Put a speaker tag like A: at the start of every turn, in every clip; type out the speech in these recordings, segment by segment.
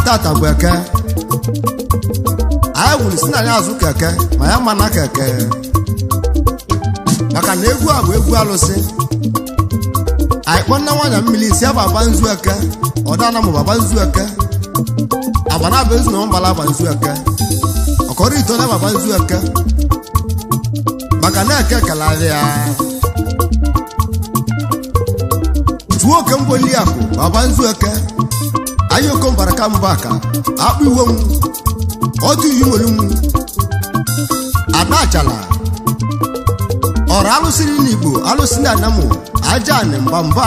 A: tata bụ eke anyị wuru si na ya azụ keke ma ya mana keke maka na egwu a bụ egwu alụsị anyị kpọ nna nwanyị mmiri isi aba aba nzu eke ọdana mụ baba nzu eke abana bụ ezu na mbala aba nzu eke ọkọrọ ito na baba nzu eke maka na eke kalarị ya tuwo oke mgboli akụ baba nzu eke ayo ko baraka mbaka akpu iwo mu otu yimolu mu adachala ora alusiri n'Igbo alusiri anamu aja ne mbamba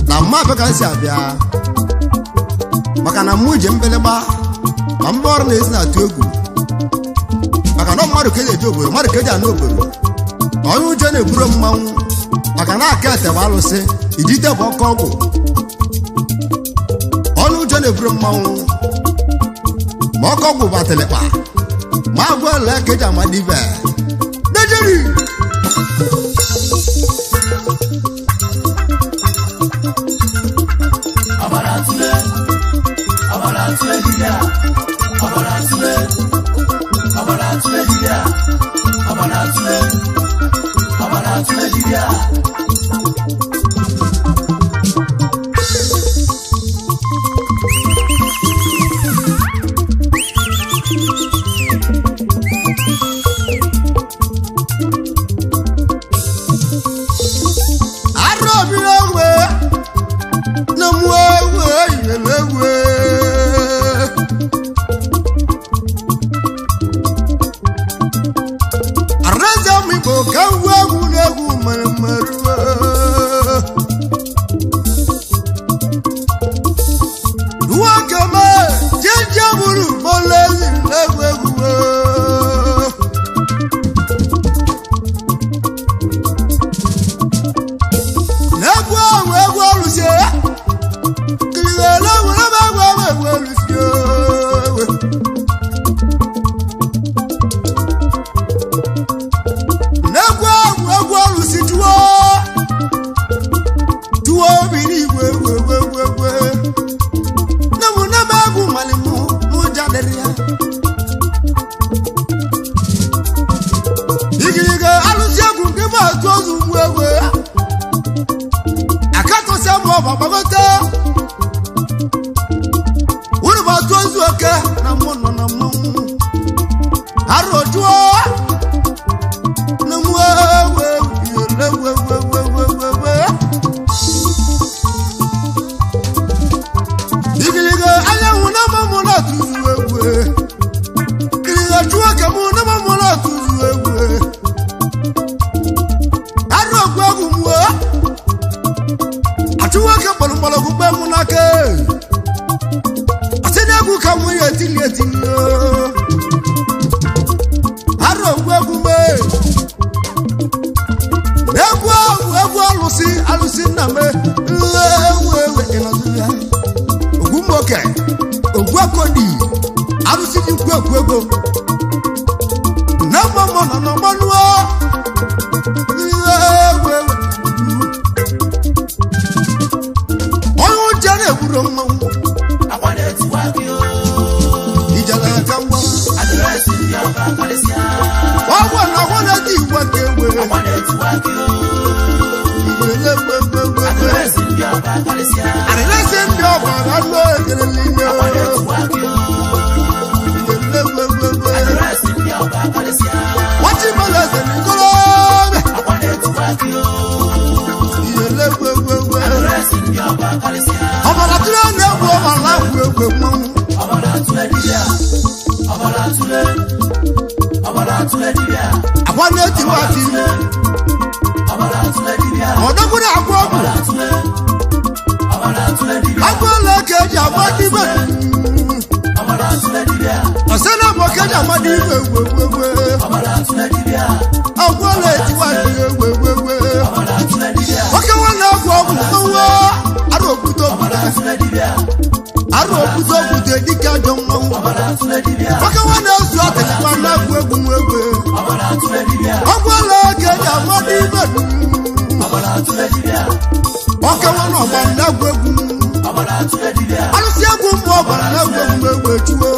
A: na mma beka nsi abia maka na muje mbeleba ma mbor na ezi na atu egwu maka na mmadụ keje joboro mmadụ keje ana oboro onye uje na-eburu mmanwụ maka na aka ete bụ alụsị ijite bụ ọkọ ọgwụ ọnụ uje na-eburu mmanwụ ma ọkọ ọgwụ batelekpa ma agwa ele keje amadibe Nigeria arụsị dị ekwu ego na mmanụ nọ n'ọgbanụ onye ụjọ na-egburo mmanwụ ijele aka ngwa ọgwụ na ọgwụ na-eti igwe ka egbe arịrịsị ndị ọgba anụ ekele n'ime wọ́n mọ̀lẹ́ ẹsẹ̀ ní kọ́lọ́ọ̀bẹ̀. ìyẹlẹ gbẹgbẹgbẹ. ọ̀bọ̀dà túlẹ̀ ní ẹ̀kọ́ ọ̀la gbẹgbẹ mọ́. ọ̀bọ̀dà túlẹ̀ dìbíà. ọ̀bọ̀dà túlẹ̀. ọ̀bọ̀dà túlẹ̀ dìbíà. àwọn ní etí wá sí. ọ̀bọ̀dà túlẹ̀ dìbíà. ọ̀dọ́kùnrin àgọ́ ọ̀gùn. ọ̀bọ̀dà túlẹ̀. ọ̀bọ̀dà túlẹ̀ dìbíà. àgọ́ lẹ́kẹ̀ẹ́jì àbọ̀ dìbẹ̀. ọ̀bọ̀dà túlẹ̀ dìbíà. ọ̀sẹ̀ náà mọ̀ kẹ́jì àmọ́ ní gbẹgbẹgbẹ. ọgbọ́n lè ti wá sí ewéwéwé. ọkẹ́ wọn náà kú ọkùn tó wá. aró òkúta òkúta. aró òkúta òkúta èdíkà jọ mọ́. ọkẹ́ wọn náà sọ àtẹ̀lẹ́pà náà kú egun ewé. ọgbọ́n lè kẹjà mọ́ ní ìbẹ̀dù. ọkẹ́ wọn náà bá náà kú egun. alùsí egun mú ọgbà náà kú egun ewé jùlọ.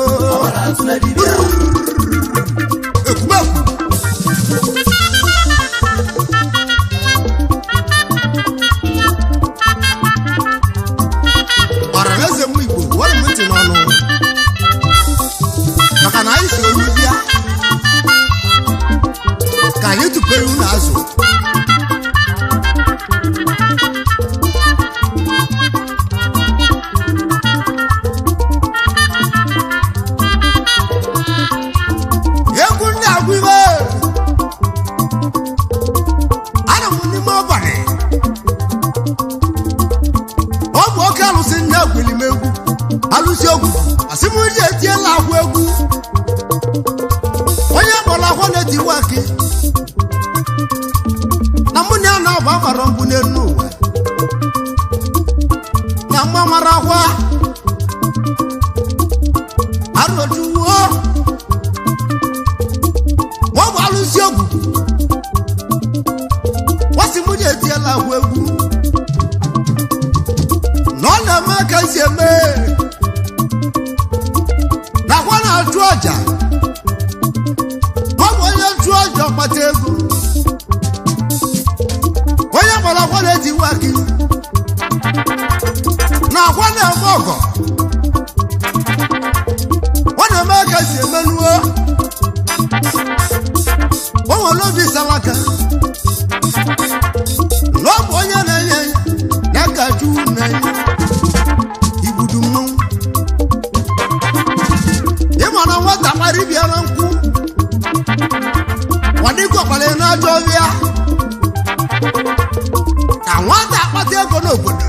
A: ọ̀rọ̀lẹ́sẹ̀ mú ìgbò wọ́n mú ti n'ọnụ maka na anyị si oru bịa ka anyị tụpere unu azụ egwu ndị agwụ iwe ana m n'ime ọbanye ọ bụ oke alụsị ndị agwụli m egwu alụsị ogwu asị m ji etiela agwụ egwu onye kpọrọ akwa na-etiwe akị na mụ na ya na ọgba agbara mbụ n'elu ụwa na mgba mara akwa arụjuwo ọ bụ alụsị ogwu wasị m ji etiela agwụ egwu ọ na-eme ka esi eme nakwa na-achụ ọja ọ bụ onye chụọ ọja ọkpata ego onye gbara akwa na-etiwe akị na akwa na-eme ọgọ ọ na-eme ka esi emenuo o nwere obi salaka na ọ bụ onye na-enye ya ka chukwu na-enye ịmana nwata kpara bịa na nkwụ ọdịkọkpara na-ajọ ọbịa ka nwata akpata ego n'obodo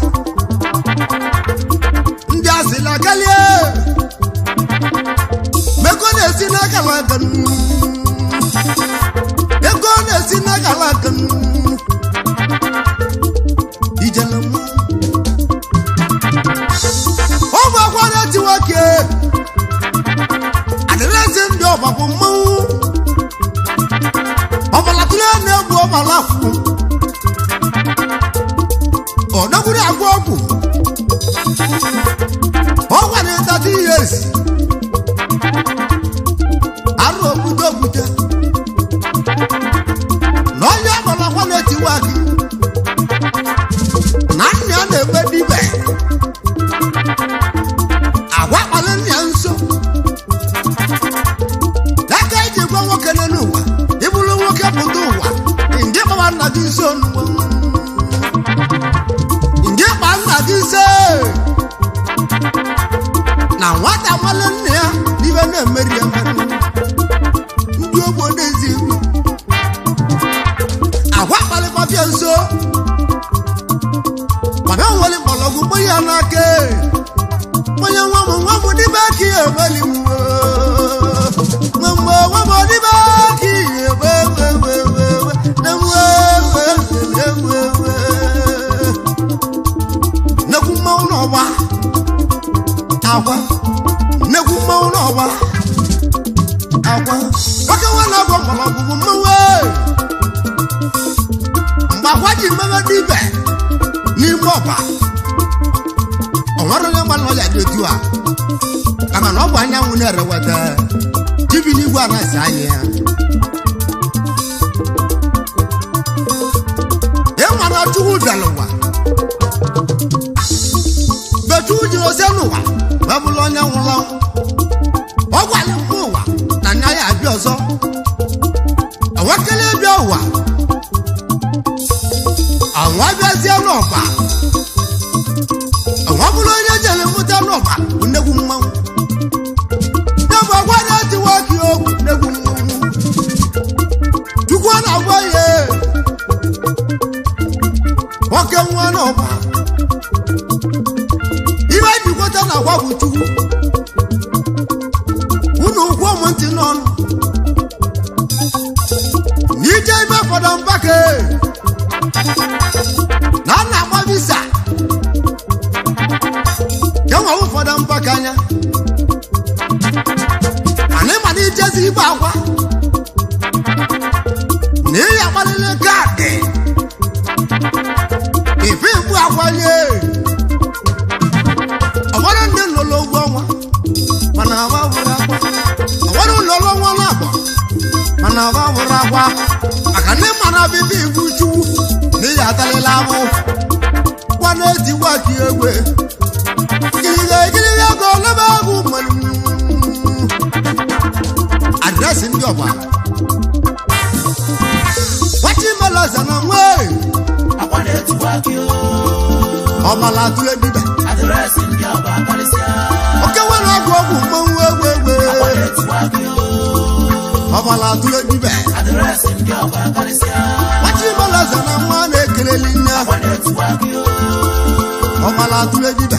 A: ndị asịla galie ego na-esi n'akala aka ego na-esi n'akala aka ijele mụ ọ bụ akwa na-eti nwoke adịrịsị ndị ọgbapụ mmanwụ ọbalatụrụ na-egbu ọbalafụ ọdọgburu agwọ ọgwụ ọgwa na-etata ihe esi arụ okwute okwute na onye ọbalakwa na-etiwa gị na nna ya na-eme dibe agwa kpali nna ya nso n'aka eji gwa nwoke n'ụwa ịbụrụ nwoke pụta ụwa ndị gbara nna gị nso akwa oke nwana agwọ mara ọgwụgwụ mmanwe mgbe akwa ji mmemme d'ibe n'ime ọba ọ nwere onye mmanụ ọya dị otu a kama na ọ bụ anyanwụ na-ereweta jibi n'igwe a na-ese anya ya ịma na Chukwu bịara ụwa mgbe Chukwu jiri ozie n'ụwa wee bụrụ onye nwụrụ anwụ ọ gwara mkpu ụwa na nya ya abịa ọzọ ewekele bịa ụwa anwa bịazie n'ọba anwa bụrụ onye jere mụta n'ọba bụ nnegwu mmanwụ ya bụ agwa na-etiwa gị okwu nnegwu mmanwụ Chukwu na-agwa ya nwoke nwa n'ọba ibe jikwata na agwa bụ Chukwu unu ụkwụ ụmụ ntị n'ọnụ n'ije ime fọdụ mbake na a na-agba visa enwe ụfọdụ mbake anya mana ịma na ijezi igbe agwa na ihe agbalịla kaadị ife igbu agwa ye ọgbara ndị nlọlọ ụgwọ ọnwa mana agba bụrụ agwa ọgbara ụlọlọ nwa na-agba mana agba bụrụ agwa maka ndị mara bibi igbu Chukwu na ihe atalịla abụ gwa na-etiwa ka egwe ikiriga ego lebe agụ mmanụ adresị ndị ọba wachi melaza na nwe ọmala atụle dịbe oke nwere ọgwụ ọgwụ mmanwụ egwe ọmala atụle dịbe wachi melaza na nwa na-ekeleli nne ọmala atụle dịbe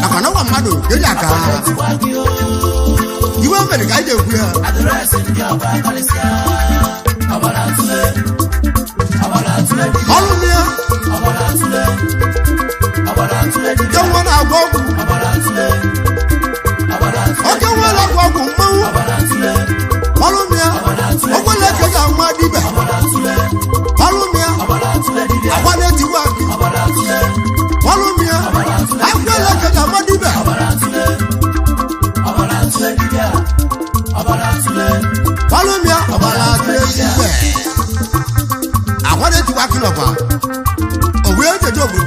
A: maka na nwa mmadụ eji aka iwe mere ka anyị na-ekwu ya ọrụ ya nke nwa na-agwa ọgwụ oke nwa na-agwa ọgwụ mmanwụ ọrụ ya okwele ka ga nwa dibe ọrụ ya agwa na-etiwa gị ọrụ ya akwele ka ga nwa dibe ọrụ ya ọbara atụle dibe agwa na-etiwa gị n'ọba o wee jeje obodo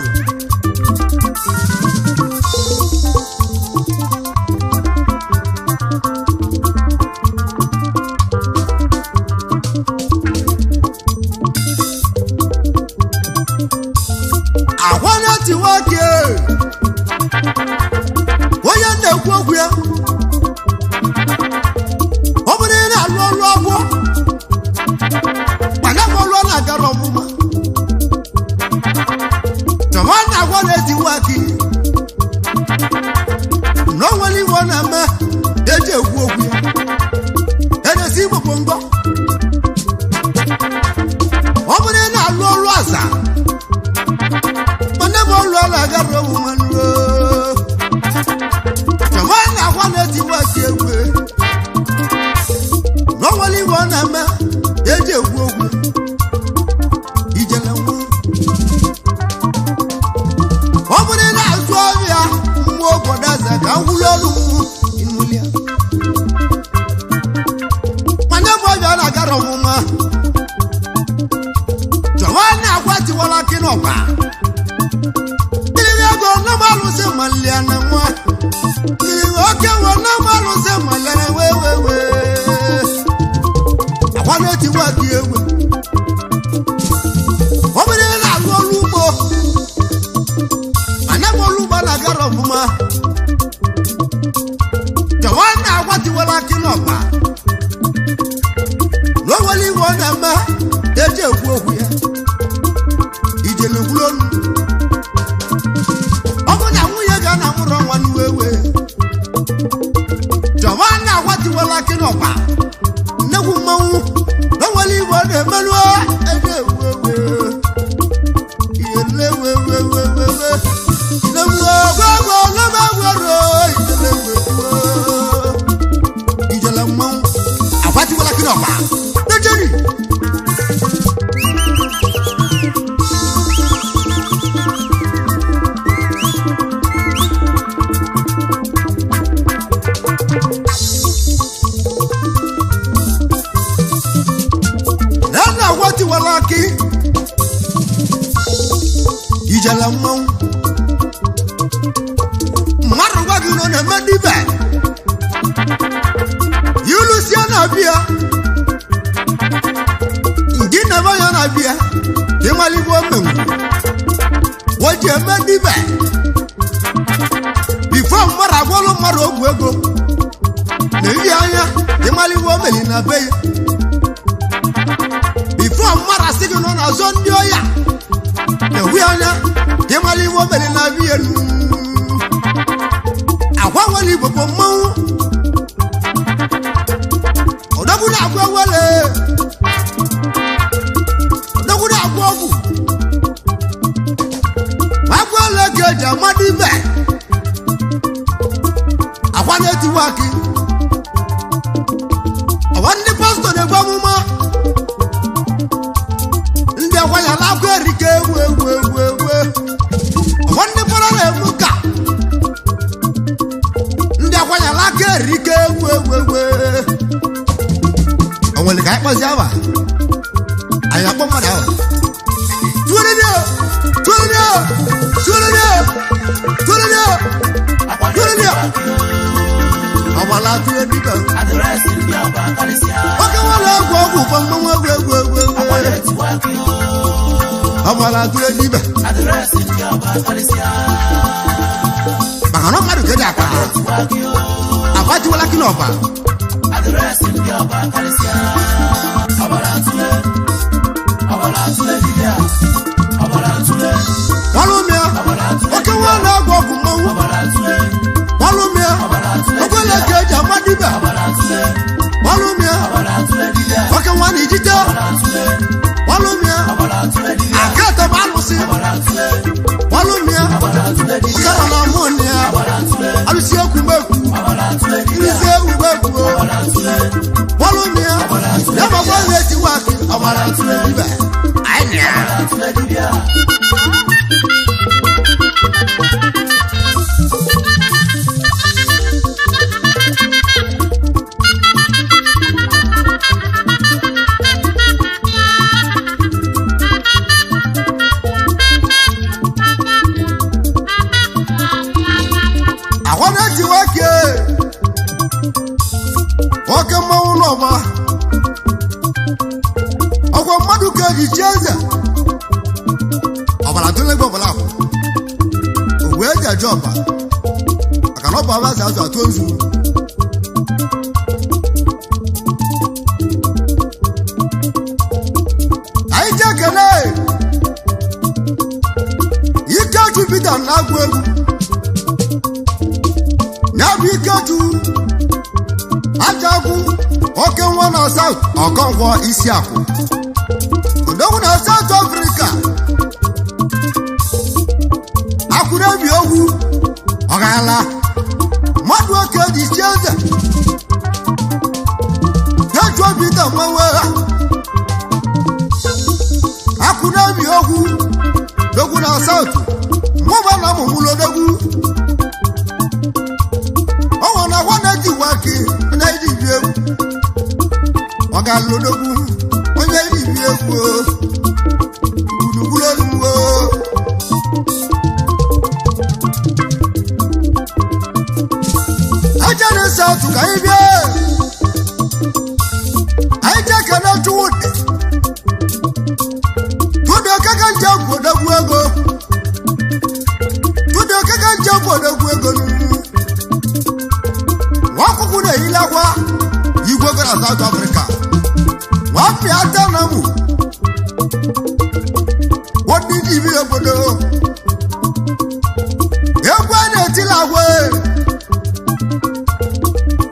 A: agwa na-etiwa gị onye na-ekwu okwu ya ọ bụrụ ị na-alụ ọrụ agwọ mana m ọrụ na-agara ọmụma chọma na-agwa na-etiwa gị na o nwere iwe ọ na-eme eji ekwu okwu ya edesi igbogbo ngọ ọ bụrụ ị na-alụ ọrụ aza mana m ọrụ na-agara ọmụma chọma na-agwa na-etiwa gị egwu na o nwere iwe ọ na-eme eji ekwu okwu ijele nwa ọ bụrụ ị na-azụ ọrịa nwa obodo eze ka ngwụli ọrụ inulia mana ebe ọbịa na-agara ọmụma chọwa na-agwa tiwara gị n'ọba iri ego namalụsị malia na nwa iri oke nwe namalụsị malia wewewe agwa na-etiwa gị egwe ọ bụrụ ị na-alụ ọrụ ugbo mana ebe ọrụ ugbo na-agara ọmụma chọwa na-agwa tiwara gị n'ọba na o nwere iwe ọ na-eme eji ekwu okwu ya ijele gwulonu ọ bụ na nwunye ga na nwụrụ ọnwa n'uwewe chọwa na-agwa tiwara gị n'ọba nnegwu mmanwụ na o nwere iwe ọ na-emerụ eji ekwu okwu ihe nlewewewewewe nlewe gwagwo lebe gwero ijele gwegwo medibe Yulusia na bia Ngina baya na bia Kimali bo mengu Waje medibe Before mara bolo mara ogwego Nevi anya Kimali bo meli na beye Before mara sigi no na zondi oya Nevi anya Kimali bo meli na beye Wali bobo mau Odaguna agwa wale Odaguna agwa ogu Agwa leke jamadi be Agwa neti waki Awandi pastor ne gwa muma Ndi agwa ya lakwe rike we Awandi para ne muka Kwanya lake rike we Awele kai pa jawa Aya po madawa Tulia Awala tuya dika Adresi ya bakalisia Waka wala gwo pamma we Awala tuya dika Adresi ya bakalisia Bakano maru keja ka Abati wala kinova Adresi ya bakalisia Awala tuya dika Walumia Waka wala gwo kumu Walumia Wala keja madiba Walumia Waka wani jita Walumia Akata balusi Walumia Ukara na monia Alusia kumeku Ilise ubeku Walumia Yama wale tiwaki Awala tulediba Anya Ọkwa mmadụ ka ji chieze ọbara tụle gbe ọbara ahụ o wee ji aje ọba maka na ọba abazi azụ atụ ozu anyị ji ekele Ikechu Peter na-agụ egwu ya bụ Ikechu Ajagwu oke nwa na South Okonkwo Isiakwu Odogwu na South Africa Akwụrebi ogwu ọgala mmadụ oke dị chieze Ikechu Peter mmanwe Akwụrebi ogwu Odogwu na South mmụba na mụmụlụ Odogwu ọnwa na nwanne ji waki na-eji bi egwu Ọgalodogwu onye ibi egwu gburugburu olugbo aja na-ese otu ka anyị bịa anyị ji ekele Chuwudi Chuwudi okeke nje Odogwu ego Chuwudi okeke nje Odogwu ego Nwakwụkwụ na-eyilakwa igwe go na South Africa Wapi ata namu Wadi jibi obodo Egwa na-etila agwe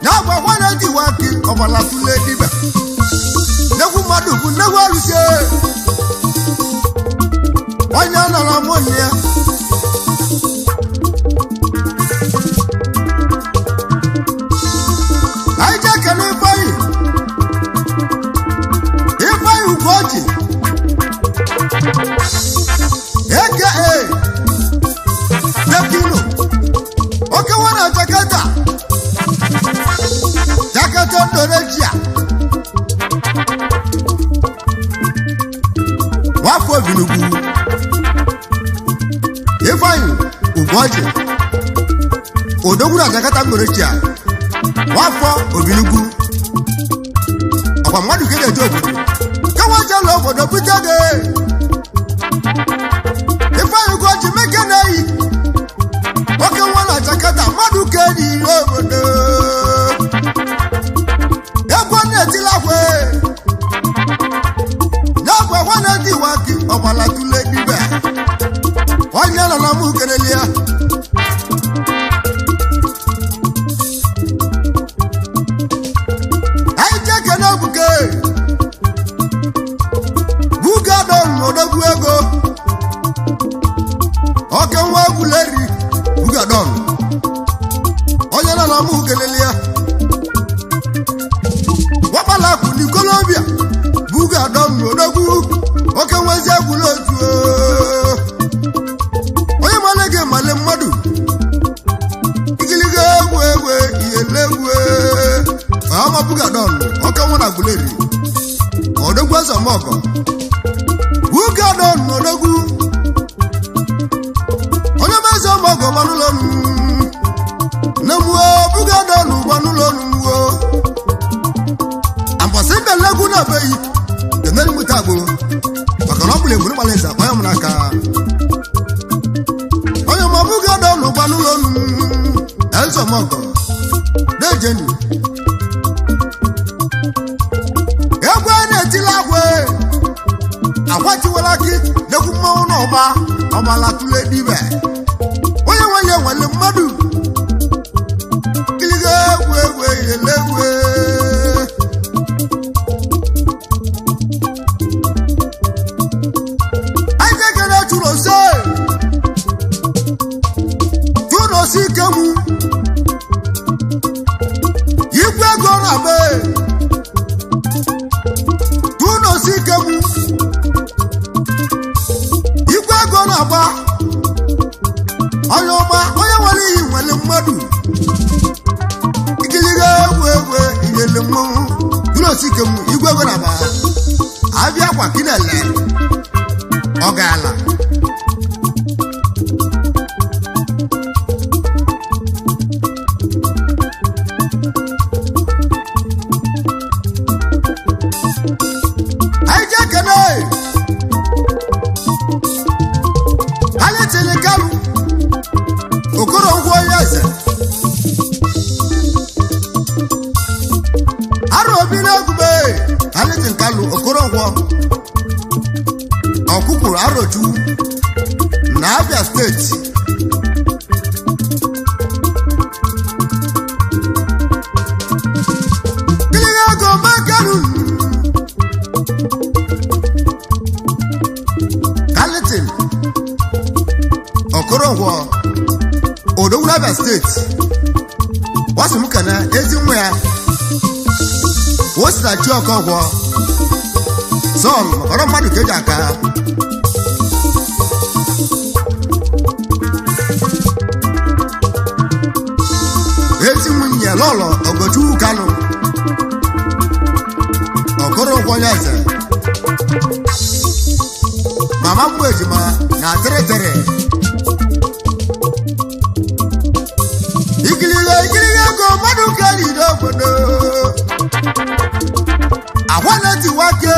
A: Nyagwa wana ji waki Ọbala tule dibe Negwu mmadụ bụ negwu alụsie Wanya nara monia Aija kene Ifeanyi Ugoji AKA Dekino Oke wana Jakarta Indonesia Wafo Binugu Ifeanyi Ugoji odogwu na Jakarta Mgborechia wafọ Obiligwu ọkwa mmadụ ka eji obodo kawa jela obodo bute gị Ifeanyi Ugochi meke na-eyi nwoke nwa na Jakarta mmadụ ka eji obodo egwu na-etila akwe n'agwa gwa na-edi waki ọgbala tule dibe onye nọ na mụ kelele ya anyị jeke n'ogbuke bugadon odogwu ego oke nwa egwuleri bugadon onye nọ na mụ kelele ya wapala kwụ n'ikolobia bugadon odogwu oke nwezi egwula otu onye male gị male mmadụ igiliga egwu egwu iyelegwu ama bugadon oke nwa na gbuleri odogwu ezomọkọ bugadon odogwu onye mezi ọmọgọ manụlọ na mụọ bugadon gbanụlọ mụọ ambọsị mbelegwu na beghị emeri mụta agboro maka na ọ bụla egburu gbalịza onye m n'aka onye ma bugadon gbanụlọ ezomọkọ dejeni egwu a na-etila akwatiwala gị n'egwu mmanwụ n'ọba ọgbala tule dibe onye nwenye nwere mmadụ kiliga egwu egwu elegwu anyị jegere chụrosi ikemu igwe ego na be chụrosi ikemu igwe ego na-agba onye ọma onye nwere iyi nwere mmadụ ikiliga egwu egwu inyele mmanwụ chụrosi ikemu igwe ego na-agba abịa kwa kinele ọ gaala anyị ji ekene anyị tiri Kalu Okorongwo onye eze arụ obi n'egwube anyị tiri Kalu Okorongwo ọkụkwuru Arochu na Abia steeti kiliga ego makaru Kalitin Okorongwo odogwu Abia steeti wasị m kana ezi nwa ya wosina chi Okongwo son makọrọ mmadụ ka eji aka ezi nwunye lọlọ Ogochukwu Kanu Okorongwo onye eze mama mgbe ejima na tere ikiliga ego mmadụ ka eri n'obodo agwa na-eti wake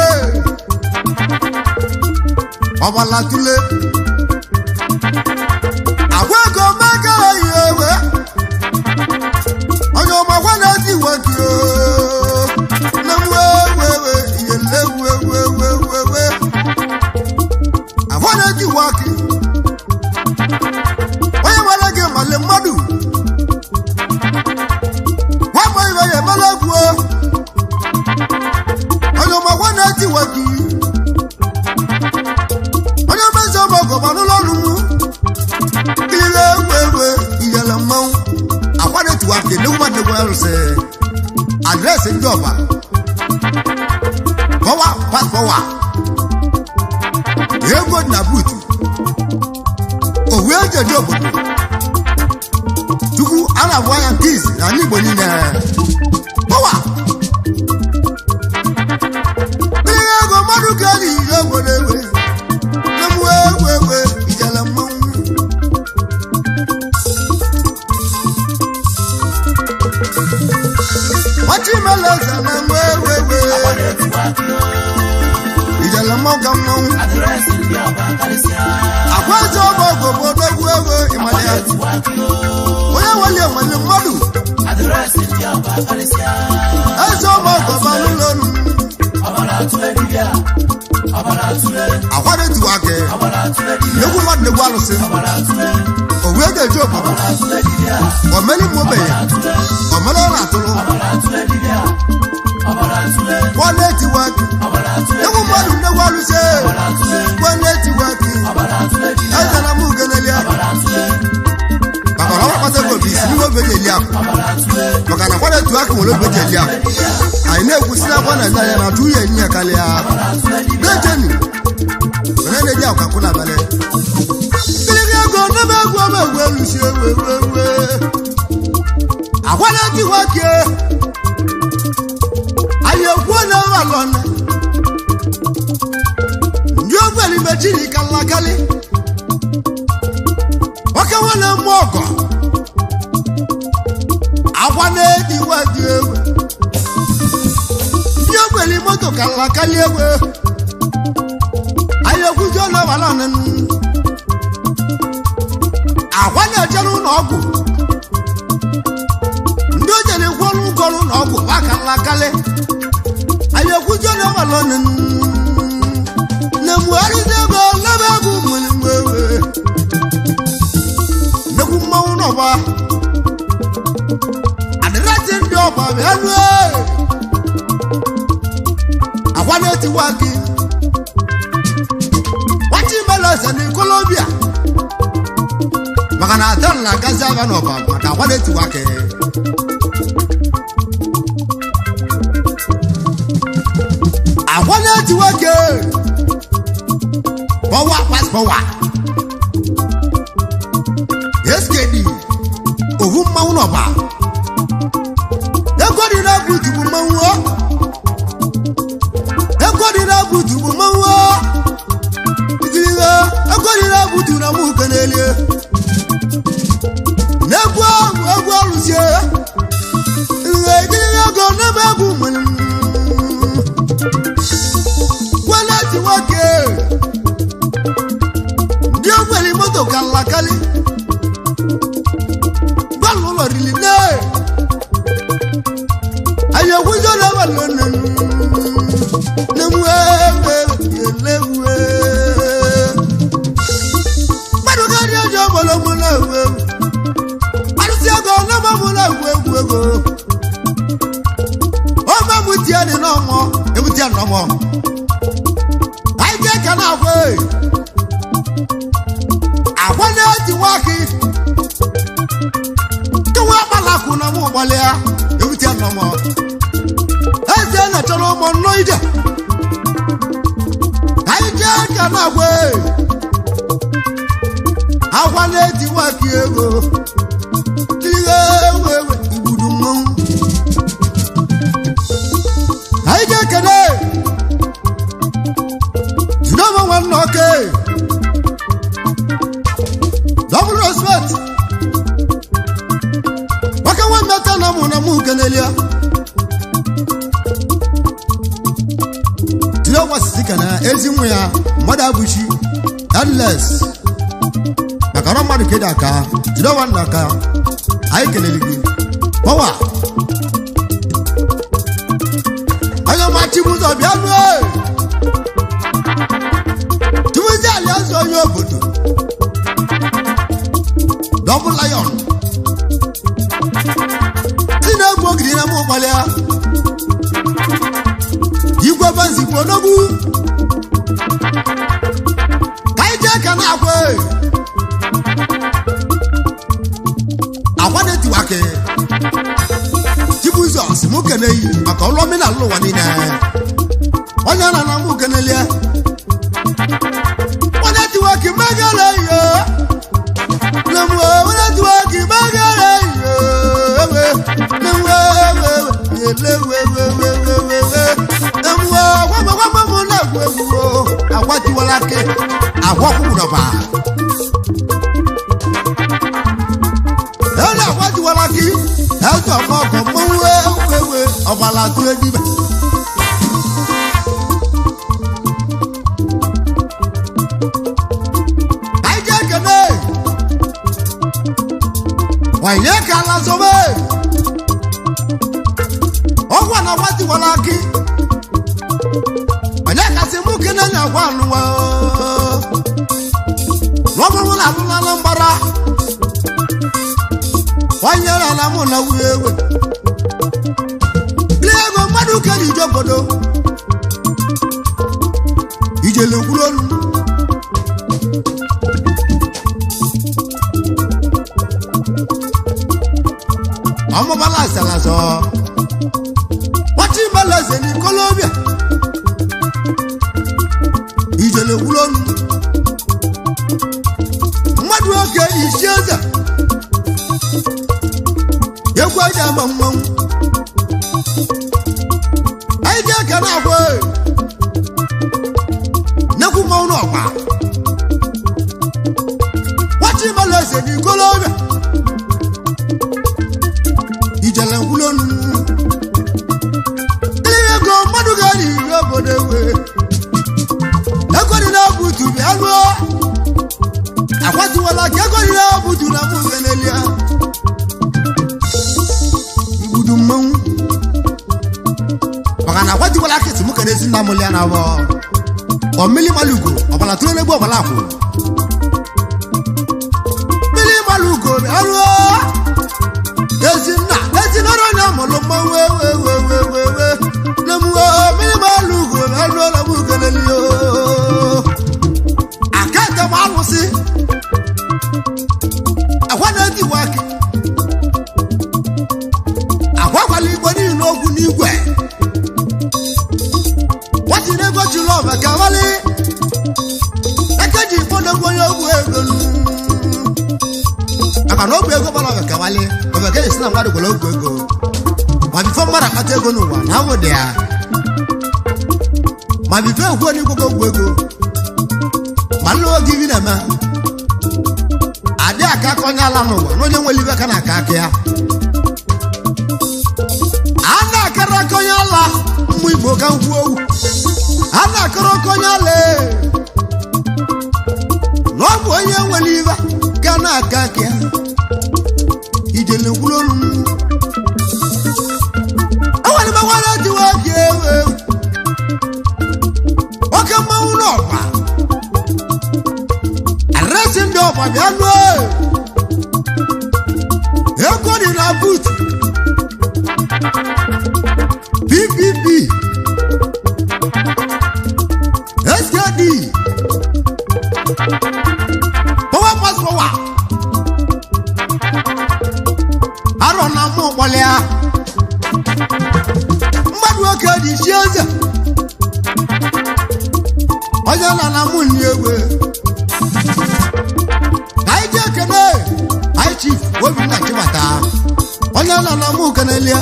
A: ọgbala tule agwa ego maka ihe ewe onye ọma agwa na-eti wake na mwewewe ihe legwewewewewe agwa na-eti wake onye nwere gị male mmadụ nwama ibe ya emela egwu onye ọma agwa na-eti wake onye mezi ọmọgọ manụlọ ọrụ kilile egwu iyele mmanwụ agwa na-eti wake n'egwu arụsị adreesị ndị ọba fọwa pasfọwa ego na buutu owu ejeji obodo Chukwu a na-abụ anya nke izi na ndị Igbo niile fọwa kilile ego mmadụ ka eri obodo ewe na mwe egwu ijele mmanwụ meleza na wewe ijala moga mou akwazo bogo bodo wewe imanya oya wale wale modu azo bogo balulonu akwade tuwake yoku mad ne gwalose owe de job omeli mobe omelo na tulu wale tuwake yoku mad ne gwalose wale tuwake aza na mugenelia bakara wa pase ko bi si wo bejelia bakana kwade tuwake wo lo bejelia aine kusira kwa na na tuye nya kalia dejeni bene ja ka kuna bale kile go na ba gwa ma welu se wewe akwala ti wake aye gwo na walon ndio gbali mejiri kala kali waka wala moko akwana di wake ndio gbali moto kala kali ewe ayokujo na wala nanu akwana jeru na ogu ndo jere kwolu na ogu akala kale ayokujo na wala nanu na muari dego na bagu mulwewe neku mawu no ba adrate ndo ba bewe akwana ti waki in Colombia makana atan la gaza banoba maka wale ti wake awale ti wake power pass power eskedi ohun mawunoba egodi na butu bu mawo egodi na butu bu mawo akorira butu na mu kanele negwa rusie ngejira go na bagu mun wala ti wake ndio kweli moto kala kali balu lo rilile ayo kujo na balon na muwe lewe no I get can away I want to walk it to walk balakuna mo balea you tell no more I say na choro mo noide I get can away I want to walk you I get can okay. Double respect. Waka one better na muna mukenelia. Tilo wasikana ezimya madabushi unless akara marikeda ka tilo wanaka aikeneligi power ayo machibuzo bianwe Double lion. Tina bogri na mo balea. Yigwa banzi ponogu. Kaije kana akwe. Akwane ti wake. Tibuzo simukene yi maka olomi na lo wani na. Onya na mu kenelia. Waki magala yo namu wala waki magala yo namu namu wa mo na gwo awati wala ke awoku no ba awati wala ki ha so mo ko mo we ọbala tụrụ edibe anyị ji ekene wanye ka ala zobe ọgwa na gwati wala akị wanye kasị mụ kene nya gwa anụwa n'ọbụrụ na alụla na mbara wanye ala mụ na wuye ewe ego mmadụ kere ije obodo ijele kwuru olu ọmụbala asalazọ wati mbalaze ni Colombia ijele kwuru olu mmadụ oke isi eze egwu aja ama mmanwụ aije kana agwe neku maunu ọpa wati mbalaze ni Colombia ijele kwuru olu ego mmadụ gari obodo ewe ego dị na butu bi alụ akwatiwala ka ego dị na butu na mụ genelia igbudu mmanwụ maka na akwatiwala kesi mụ kene ezi nna mụli ya na abụọ ọmili malugo ọbala tụrụ n'egbu ọbala akwụ mmili malugo bi alụ ezi nọrọ na mụlụ mmanwụ ewewewewewe na mụọ mmili malugo bi alụ na mụ genelio akata m alụsị akwa na-eti waki akwakwala igbo niile okwu n'igwe watiri ego jiri ọba ka wali ekeji ifọdụ onye ogwu ego aka na ogwu ego gbara ọba ka wali ọba ka esi na mmadụ gwara ogwu ego ma bifo mmadụ akpata ego n'ụwa na awụ dị ya ma bifo ekwu onye igwe ogwu ego ma nlụ oge ibi na-eme adị aka aka onye ala n'ụwa na onye nwere ibe aka na aka aka ya a na-akara aka onye ala mmụ igbo ka nkwu owu a na-akara aka onye ala na ọ bụ onye nwere ibe ka na aka aka ya ijele kwuru olu enwere ibe nwere diwe oge ewe oke mmanwụ n'ọkwa aresi ndị ọkwa bịa lụọ ego dị na but PPP SKD power pass power arọ na mụ gbalịa mmadụ oke dị isi eze onye na mụ nri egwe anyị ji ekene anyị chief Obinna Chibata onye na mụ kenelia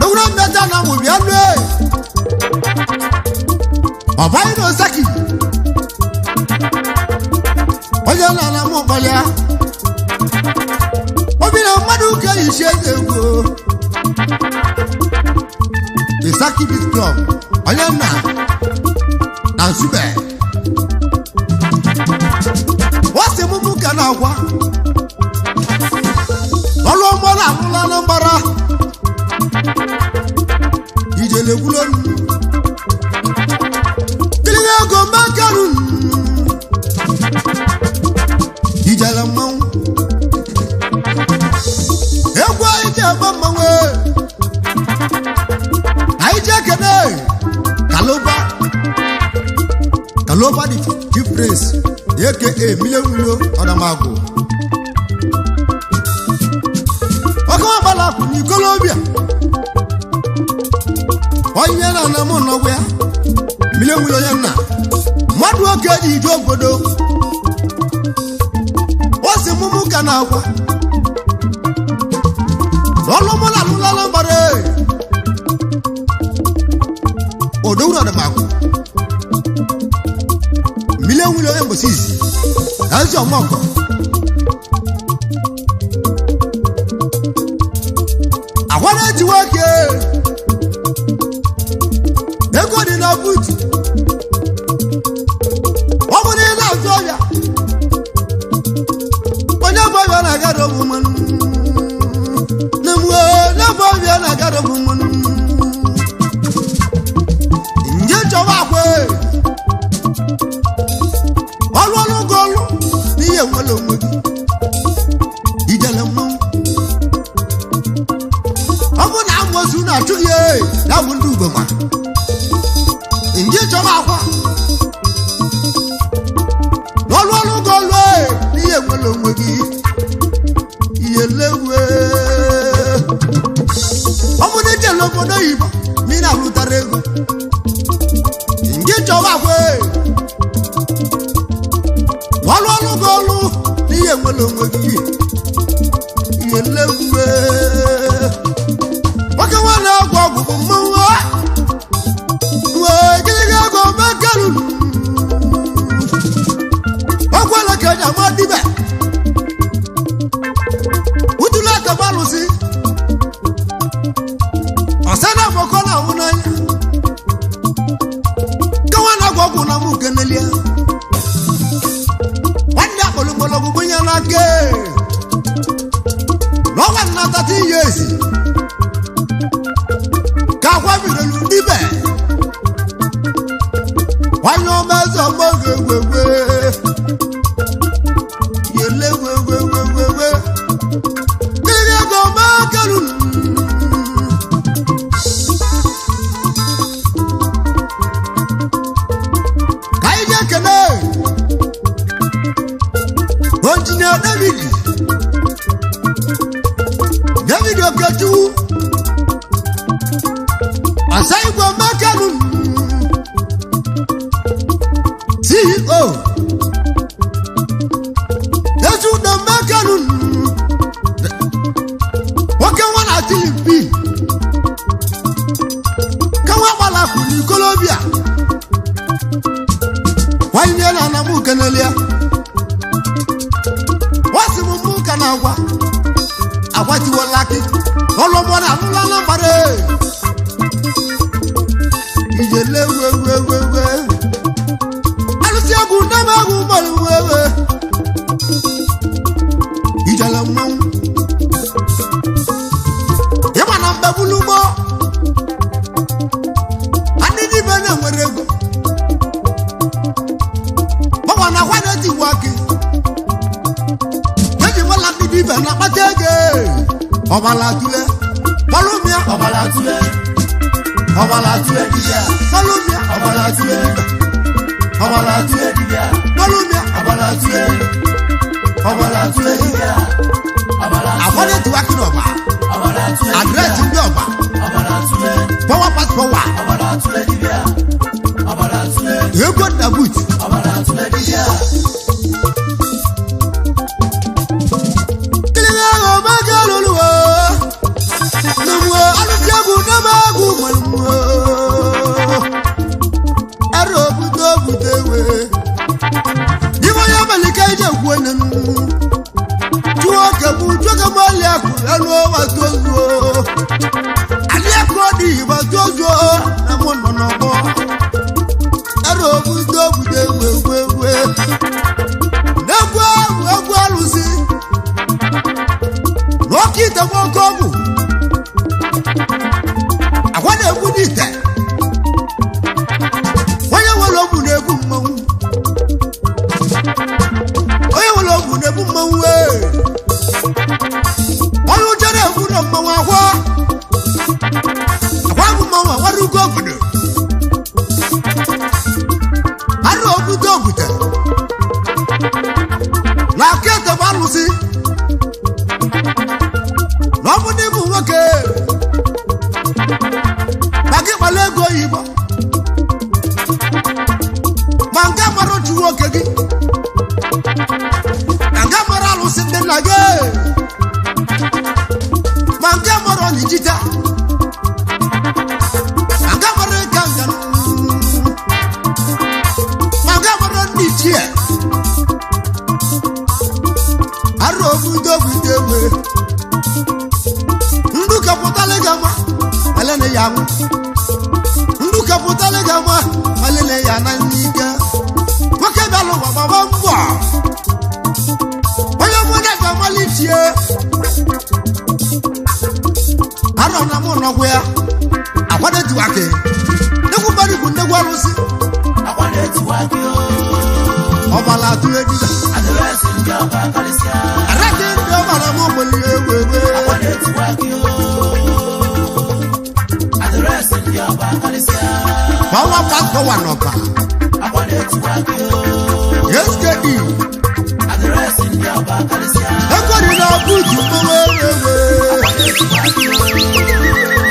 A: dogoro mmeta na mụ bịa nne ọbanyị na Osaki onye na mụ gbalịa obi na mmadụ ka isi eze egwu Isaki Beat Club onye nna na Nsube wasi mụmụ ka na agwa ọlụ ọgbọ na alụla na mbara ijele kwuru olu kiliga ego makaru ijele mmanwụ egwu anyị ji agba mmanwụ anyị ji ekene Kaloba the chief prince aka Milion Odamagu ọkọwa balakụ ni Colombia onye na mụ n'ọgwụ ya Milion onye nna mmadụ oke dị ije obodo o si mụmụ ka na agwa ọlụmụ na alụlala mbara Odowuru Odamagu Milion onye mbosi izi ezi ọmọkọ akwana buti wake ego dị na buti ọ bụ na ị na-azụ ọbịa onye bụ ọbịa na-agara ọbụ mmanụ na mgbe onye bụ ọbịa na-agara ọbụ mmanụ nje chọba akwa ọlụ ọlụ gị ọlụ n'ihe nwere onwe gị ijele mmanwụ ọ bụ na amoosu na-achụghị ya bụ ndị ugbo maka nje chọba akwa ọlụ ọlụ gị ọlụ n'ihe nwere onwe gị ihe lewe ọ bụ na ijele obodo oyibo ma ị na-alụtara ego nje chọba akwa ọlụ ọlụ gị ọlụ n'ihe nwere onwe gị ihe lewe nwoke nwa na-agwụ ọgwụ bụ mmanwụ wee gịnịga ego mekeru ọgwụela ka eji ama dibe utulu aka gbalụsi ọsa na mọkọ na anwụ n'anya ka nwa na-agwụ ọgwụ na mụ kenelie nwanne akpọrọ mgbọrọgwụ gbunye n'aka n'ọnwa nna 30 years ka akwa bidoro dibe nwanyị ọma eze ọgbọ ga-egwegwe yele gwegwegwegwe mmiri ego makeru ka anyị na-ekele Engineer David Okechukwu Asaigwe Makeru CEO Ezudo Makeru nwoke nwa na Tilipi ka nwa gbalakwụ n'Ikolobia nwanyị na anamu kenelia wasi mụ ka na agwa agwatiwola gị ọlụmọ na alụla na mgbara ijele wewewewe alụsị egwu ndebe egwu mgbara wewe ijele mmanwụ ịma na mgbe bulugbo ndị dibe na-enwere ego ọgwa na akwa na-etigwa gị ibe na akpata ego ọbala tule kpọlụmịa ọbala tule dibịa kpọlụmịa ọbala tule dibịa kpọlụmịa ọbala tule dibịa akwado tiwaki n'ọba adreesị ndị ọba power pass power ego dabut
B: Ndu kapotale gama
A: ya ndụ kapụtala ga-ama malele ya na n'ike nwoke bịalụ gbagba mbọ onye mụna ga-amalitie arọ na mụ nọgwụ ya akwadetuwake nnegwu mmadụ bụ nnegwu arụsị ọbala atụrụ ejija araki ndị ọbara m ogbenye egwu egbe Power Pack Power Nọba SKE Ekwere na buju mmewe ewe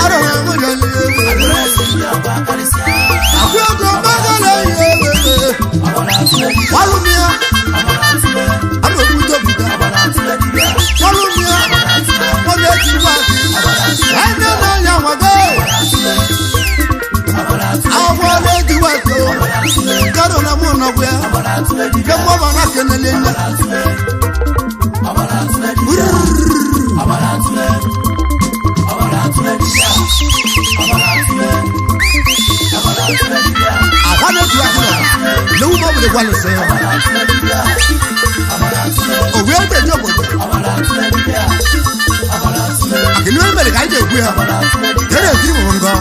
A: Arọrọ enwere ewe Akwụego mbagala ewe Walumia Ano bujo buja Walumia Wale jiwaki Ene na ya wade Awale jiwaki Karo na muna wea Kemwa wana kenele nye Awane jiwaki Lewu mabu de wale se Owe ete nyobo Akiliwe mbele kaide ukuya Tere kiri mwongo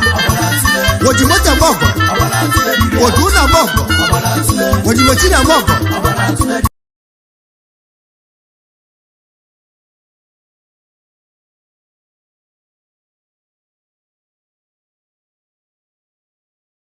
A: Wajimote mwongo Wajuna mwongo Wajimochina mwongo